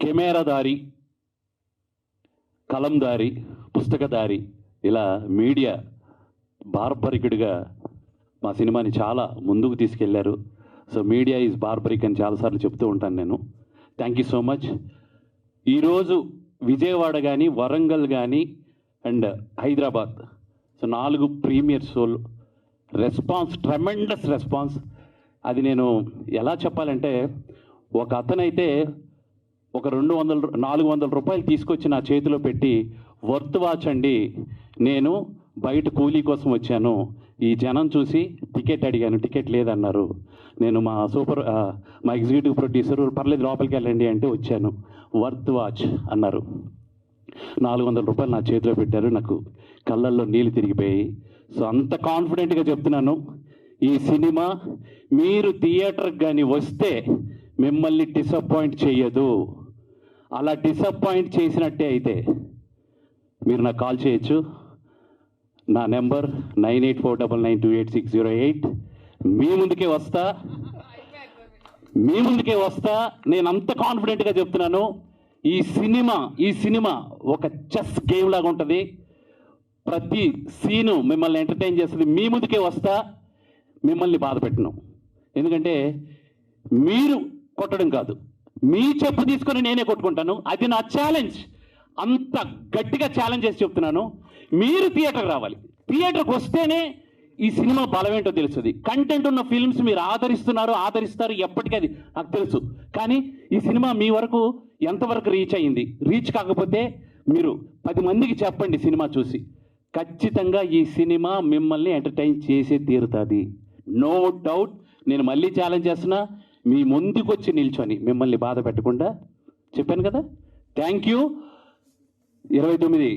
కెమెరాదారి, కలందారి, పుస్తకదారి, ఇలా మీడియా బార్బరికుడిగా మా సినిమాని చాలా ముందుకు తీసుకెళ్లారు. సో మీడియా ఈజ్ బార్బరిక్ అని చాలాసార్లు చెప్తూ ఉంటాను నేను. Thank you so much. ఈరోజు విజయవాడ కానీ, వరంగల్ కానీ అండ్ హైదరాబాద్, సో 4 ప్రీమియర్ షోలు రెస్పాన్స్, ట్రెమెండస్ రెస్పాన్స్. అది నేను ఎలా చెప్పాలంటే, ఒక అతనైతే ఒక 400 రూపాయలు తీసుకొచ్చి నా చేతిలో పెట్టి, వర్త్ వాచ్ అండి, నేను బయట కూలీ కోసం వచ్చాను, ఈ జనం చూసి టికెట్ అడిగాను, టికెట్ లేదన్నారు. నేను మా ఎగ్జిక్యూటివ్ ప్రొడ్యూసర్, పర్లేదు లోపలికి వెళ్ళండి అంటే వచ్చాను, వర్త్ వాచ్ అన్నారు. 400 రూపాయలు నా చేతిలో పెట్టారు. నాకు కళ్ళల్లో నీళ్ళు తిరిగిపోయాయి. సో అంత కాన్ఫిడెంట్గా చెప్తున్నాను, ఈ సినిమా మీరు థియేటర్కి కానీ వస్తే మిమ్మల్ని డిసప్పాయింట్ చేయదు. అలా డిసప్పాయింట్ చేసినట్టే అయితే మీరు నాకు కాల్ చేయొచ్చు. నా నెంబర్ 9849928608. మీ ముందుకే వస్తా. నేను అంత కాన్ఫిడెంట్గా చెప్తున్నాను. ఈ సినిమా ఒక చెస్ గేమ్ లాగా ఉంటుంది. ప్రతి సీను మిమ్మల్ని ఎంటర్టైన్ చేస్తుంది. మీ ముందుకే వస్తా, మిమ్మల్ని బాధ పెట్టను. ఎందుకంటే మీరు కొట్టడం కాదు, మీ చెప్పు తీసుకొని నేనే కొట్టుకుంటాను. అది నా ఛాలెంజ్. అంత గట్టిగా ఛాలెంజ్ చేసి చెప్తున్నాను. మీరు థియేటర్కి రావాలి. థియేటర్కి వస్తేనే ఈ సినిమా బలం ఏంటో తెలుస్తుంది. కంటెంట్ ఉన్న ఫిల్మ్స్ మీరు ఆదరిస్తారు, ఎప్పటికీ అది నాకు తెలుసు. కానీ ఈ సినిమా మీ వరకు ఎంతవరకు రీచ్ అయ్యింది? రీచ్ కాకపోతే మీరు 10 మందికి చెప్పండి సినిమా చూసి. ఖచ్చితంగా ఈ సినిమా మిమ్మల్ని ఎంటర్టైన్ చేసే తీరుతుంది, నో డౌట్. నేను మళ్ళీ ఛాలెంజ్ చేస్తున్నా, మీ ముందుకు వచ్చి నిల్చొని మిమ్మల్ని బాధ పెట్టకుండా చెప్పాను కదా. Thank you. 29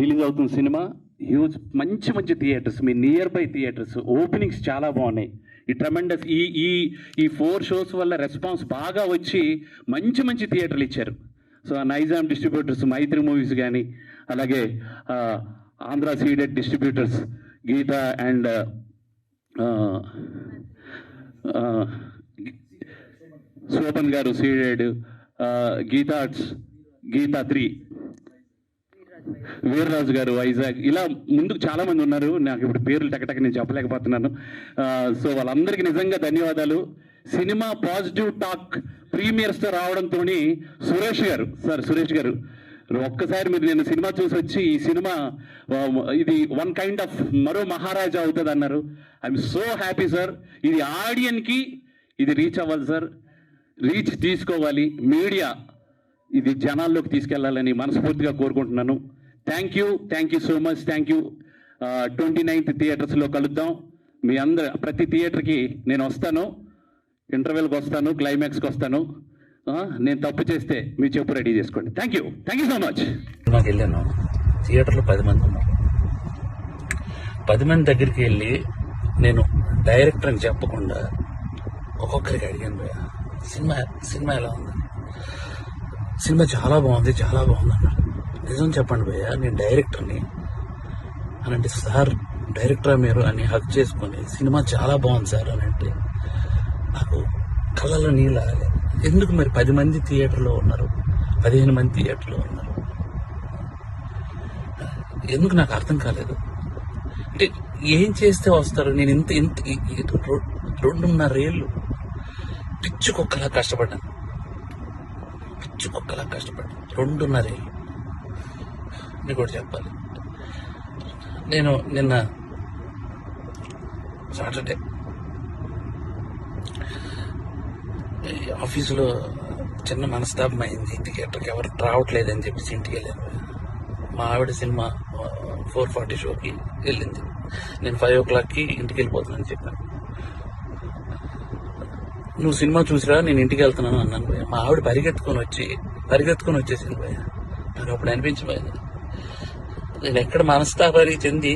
రిలీజ్ అవుతుంది సినిమా. హ్యూజ్ మంచి theatres, me near by theatres openings చాలా బాగున్నాయి. ఈ ట్రెమెండస్ ఈ 4 షోస్ వల్ల రెస్పాన్స్ బాగా వచ్చి మంచి థియేటర్లు ఇచ్చారు. సో నైజాం డిస్ట్రిబ్యూటర్స్, మైత్రి మూవీస్ కానీ, అలాగే Andhra ceded distributors, Geetha and Sopan గారు సీడెడ్, గీతా 3, వీర్రాజు గారు వైజాగ్, ఇలా ముందుకు చాలా మంది ఉన్నారు. నాకు ఇప్పుడు పేర్లు టకటక నేను చెప్పలేకపోతున్నాను. సో వాళ్ళందరికీ నిజంగా ధన్యవాదాలు. సినిమా పాజిటివ్ టాక్ ప్రీమియర్స్తో రావడంతో సురేష్ గారు ఒక్కసారి మీరు నేను సినిమా చూసి వచ్చి, ఈ సినిమా ఇది వన్ కైండ్ ఆఫ్ మరో మహారాజా అవుతుంది అన్నారు. I'm so happy sir. ఇది ఆడియన్కి ఇది రీచ్ అవ్వాలి సార్, రీచ్ తీసుకోవాలి. మీడియా ఇది జనాల్లోకి తీసుకెళ్లాలని మనస్ఫూర్తిగా కోరుకుంటున్నాను. Thank you so much. Thank you. 29th థియేటర్స్లో కలుద్దాం. మీ ప్రతి థియేటర్కి నేను వస్తాను, ఇంటర్వెల్కి వస్తాను, క్లైమాక్స్కి వస్తాను. నేను తప్పు చేస్తే మీ చెప్పు రెడీ చేసుకోండి. Thank you so much. నాకు వెళ్ళాను, థియేటర్లో 10 మంది ఉన్నారు. 10 మంది దగ్గరికి వెళ్ళి నేను డైరెక్టర్ అని చెప్పకుండా ఒక్కొక్కరికి అడిగాను, సినిమా ఎలా ఉంది? సినిమా చాలా బాగుంది అన్నారు. నిజం చెప్పండి భయ్య, నేను డైరెక్టర్ని అని అంటే, సార్ డైరెక్టరా మీరు అని హక్ చేసుకొని, సినిమా చాలా బాగుంది సార్ అని అంటే నాకు కళ్ళలో నీళ్ళు ఆగలేదు. ఎందుకు మరి 10 మంది థియేటర్లో ఉన్నారు, 15 మంది థియేటర్లో ఉన్నారు, ఎందుకు నాకు అర్థం కాలేదు. అంటే ఏం చేస్తే వస్తారు? నేను ఇంత 2.5 ఏళ్ళు పిచ్చుకొక్కలా కష్టపడ్డాను. 2.5 ఏళ్ళు. మీకు కూడా చెప్పాలి, నేను నిన్న సాటర్డే ఆఫీసులో చిన్న మనస్తాపం అయింది. థియేటర్కి ఎవరు రావట్లేదని చెప్పేసి ఇంటికి వెళ్ళాను. మా ఆవిడ సినిమా 4:40 షోకి వెళ్ళింది. నేను 5 o'clockకి ఇంటికి వెళ్ళిపోతున్నాను చెప్పాను. నువ్వు సినిమా చూసిరా, నేను ఇంటికి వెళ్తున్నాను అన్నాను భయ్య. మా ఆవిడ పరిగెత్తుకొని వచ్చేసింది భయ్య. నాకు అప్పుడు అనిపించబోయింది, నేను ఎక్కడ మనస్తాపానికి చెంది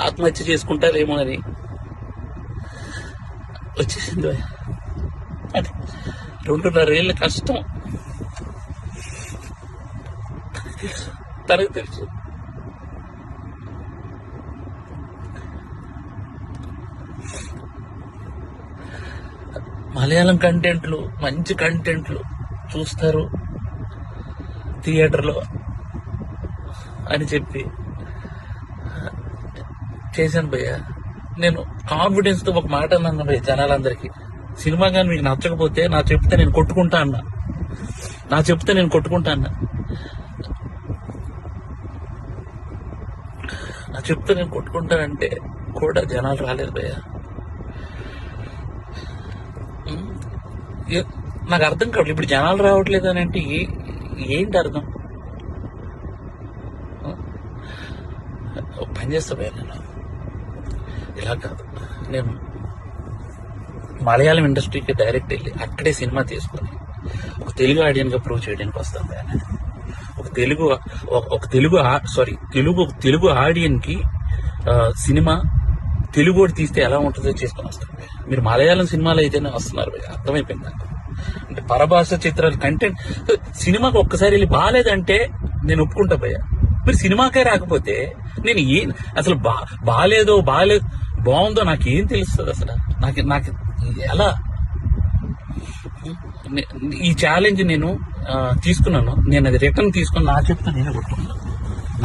ఆత్మహత్య చేసుకుంటారేమో అని వచ్చేసింది భయ్య. అది 2.5 ఏళ్ళ కష్టం తనకు తెలుసు. మలయాళం కంటెంట్లు, మంచి కంటెంట్లు చూస్తారు థియేటర్లో అని చెప్పి చేశాను భయ్య. నేను కాన్ఫిడెన్స్తో ఒక మాట అన్నాను భయ్య జనాలందరికీ, సినిమా కానీ మీకు నచ్చకపోతే నా చెప్తే నేను కొట్టుకుంటా అన్నా. నా చెప్తే నేను కొట్టుకుంటా అన్నా. నా చెప్తే నేను కొట్టుకుంటానంటే కూడా జనాలు రాలేదు భయ్య. నాకు అర్థం కావట్లేదు ఇప్పుడు జనాలు రావట్లేదు అని అంటే ఏంటి అర్థం? ఒక పని చేస్తా భయ్య, నేను ఇలా కాదు, నేను మలయాళం ఇండస్ట్రీకి డైరెక్ట్ వెళ్ళి అక్కడే సినిమా తీసుకొని ఒక తెలుగు ఆడియన్గా ప్రూవ్ చేయడానికి వస్తాను భయ్య. నేను ఒక తెలుగు ఆడియన్కి సినిమా తెలుగు తీస్తే ఎలా ఉంటుందో చేసుకొని వస్తాను భయ్య. మీరు మలయాళం సినిమాలు అయితేనే వస్తున్నారు భయ్య, అర్థమైపోయింది నాకు. అంటే పరభాష చిత్రాలు కంటెంట్ సినిమాకి ఒక్కసారి వెళ్ళి బాగాలేదంటే నేను ఒప్పుకుంటా భయ్య. మీరు సినిమాకే రాకపోతే నేను అసలు బాగాలేదు బాగుందో నాకేం తెలుస్తుంది అసలు? నాకు ఎలా ఈ ఛాలెంజ్ నేను తీసుకున్నాను, నేను అది రిటర్న్ తీసుకుని నా చెప్తూ నేనే కొట్టుకున్నాను.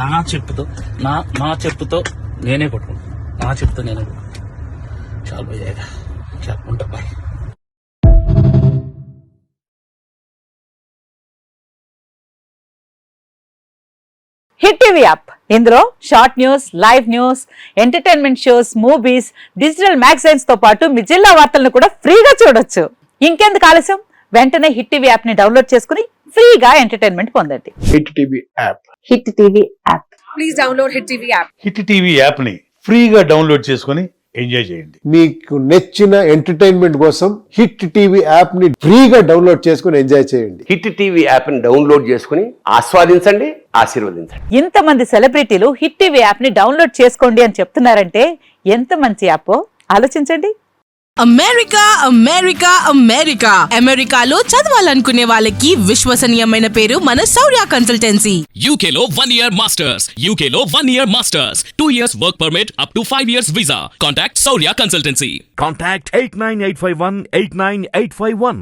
నా చెప్పుతో నేనే కొట్టుకున్నాను. చాలు భయ్య, చాలా ఉంటా బాయ్. హిట్ టీవీ యాప్, ఇందులో short news, live news, entertainment shows, movies, digital magazines తో పాటు మీ జిల్లా వార్తలను కూడా ఫ్రీగా చూడొచ్చు. ఇంకెందుకు ఆలస్యం, వెంటనే హిట్ టీవీ యాప్ ని డౌన్లోడ్ చేసుకుని ఫ్రీగా ఎంటర్టైన్మెంట్ పొందండి. Hit TV app. Hit TV app. Please download hit TV app. Hit TV యాప్ని ఫ్రీగా డౌన్లోడ్ చేసుకొని ఎంజాయ్ చేయండి. మీకు నచ్చిన ఎంటర్టైన్మెంట్ కోసం హిట్ టీవీ యాప్ ని ఫ్రీగా డౌన్లోడ్ చేసుకుని ఎంజాయ్ చేయండి. హిట్ టీవీ యాప్ని డౌన్లోడ్ చేసుకుని ఆస్వాదించండి, ఆశీర్వదించండి. ఇంతమంది సెలబ్రిటీలు హిట్ టీవీ యాప్ ని డౌన్లోడ్ చేసుకోండి అని చెప్తున్నారంటే ఎంత మంచి యాప్ ఆలోచించండి. అమెరికా అమెరికాలో చదవాలనుకునే వాళ్ళకి విశ్వసనీయమైన పేరు మన శౌర్య కన్సల్టెన్సీ. UK లో 1 year masters, UK లో 1 year masters, 2 years work permit up to 5 years visa. Contact Saurya Consultancy. Contact 89851 89851.